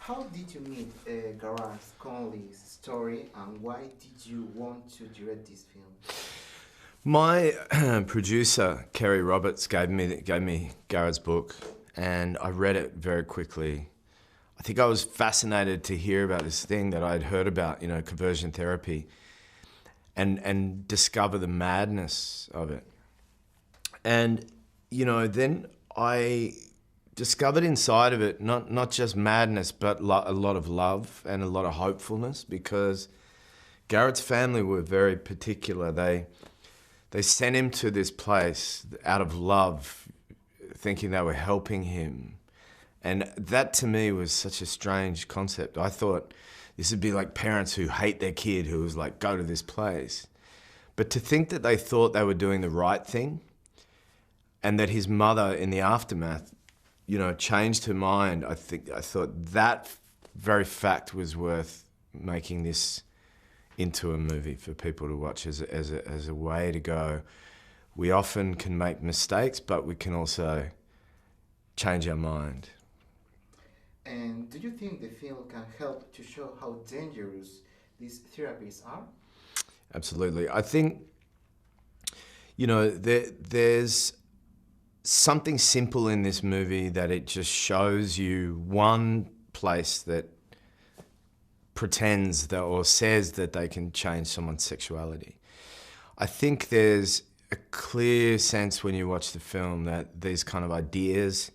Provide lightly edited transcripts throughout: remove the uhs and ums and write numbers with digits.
How did you meet Gareth Conley's story, and why did you want to direct this film? My producer, Kerry Roberts, gave me Garrett's book, and I read it very quickly. I think I was fascinated to hear about this thing that I'd heard about, conversion therapy, and discover the madness of it. And, then I discovered inside of it not just madness, but a lot of love and a lot of hopefulness, because Garrett's family were very particular. They sent him to this place out of love, thinking they were helping him. And that to me was such a strange concept. I thought this would be like parents who hate their kid who was like, go to this place. But to think that they thought they were doing the right thing, and that his mother in the aftermath, changed her mind, I thought that very fact was worth making this into a movie for people to watch as a way to go. We often can make mistakes, but we can also change our mind. And do you think the film can help to show how dangerous these therapies are? Absolutely. I think, there's something simple in this movie that it just shows you one place that pretends that or says that they can change someone's sexuality. I think there's a clear sense when you watch the film that these kind of ideas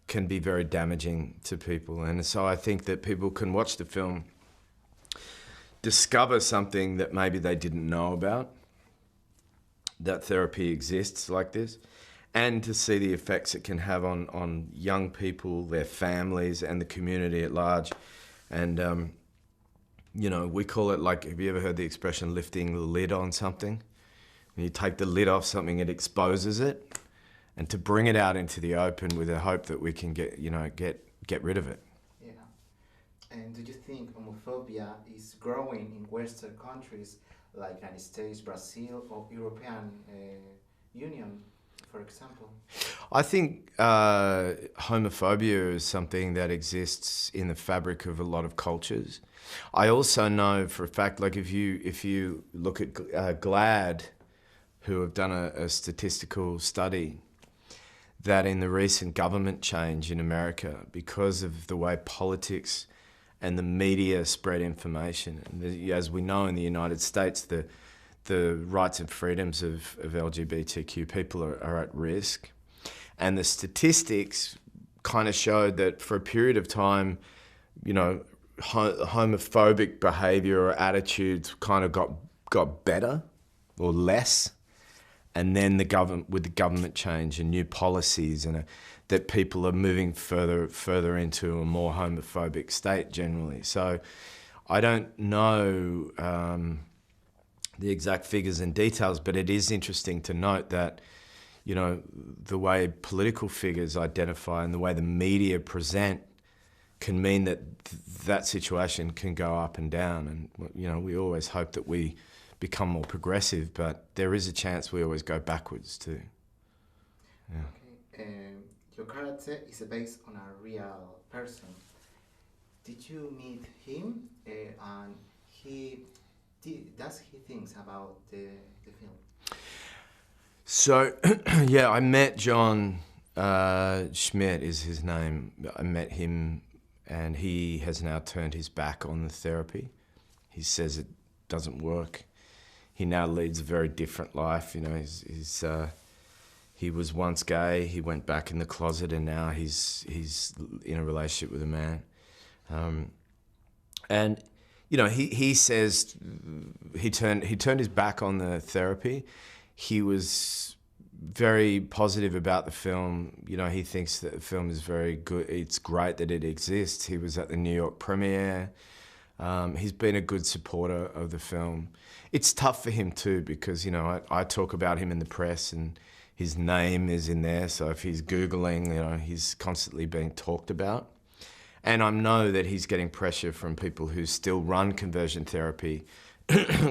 can be very damaging to people. And so I think that people can watch the film, discover something that maybe they didn't know about, that therapy exists like this, and to see the effects it can have on young people, their families, and the community at large. And, we call it, like, have you ever heard the expression lifting the lid on something? When you take the lid off something, it exposes it. And to bring it out into the open with a hope that we can get rid of it. Yeah. And do you think homophobia is growing in Western countries like United States, Brazil, or European Union, for example? I think homophobia is something that exists in the fabric of a lot of cultures. I also know for a fact, like if you look at GLAAD, who have done a statistical study, that in the recent government change in America, because of the way politics and the media spread information, and as we know in the United States, the rights and freedoms of LGBTQ people are at risk. And the statistics kind of showed that for a period of time, homophobic behavior or attitudes kind of got better or less. And then with the government change and new policies, and that people are moving further into a more homophobic state generally. So I don't know the exact figures and details, but it is interesting to note that, the way political figures identify and the way the media present can mean that that situation can go up and down. And, we always hope that we become more progressive, but there is a chance we always go backwards too. Yeah. Okay. Your character is based on a real person. Did you meet him, and does he think about the film? So, yeah, I met John Schmidt is his name. I met him, and he has now turned his back on the therapy. He says it doesn't work. He now leads a very different life. He was once gay. He went back in the closet, and now he's in a relationship with a man. And he says he turned his back on the therapy. He was very positive about the film. He thinks that the film is very good. It's great that it exists. He was at the New York premiere. He's been a good supporter of the film. It's tough for him too, because I talk about him in the press and his name is in there. So if he's Googling, he's constantly being talked about. And I know that he's getting pressure from people who still run conversion therapy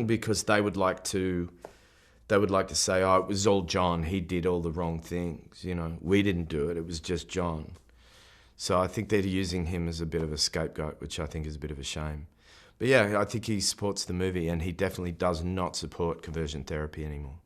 because they would like to say, oh, it was all John. He did all the wrong things. We didn't do it. It was just John. So I think they're using him as a bit of a scapegoat, which I think is a bit of a shame. But yeah, I think he supports the movie, and he definitely does not support conversion therapy anymore.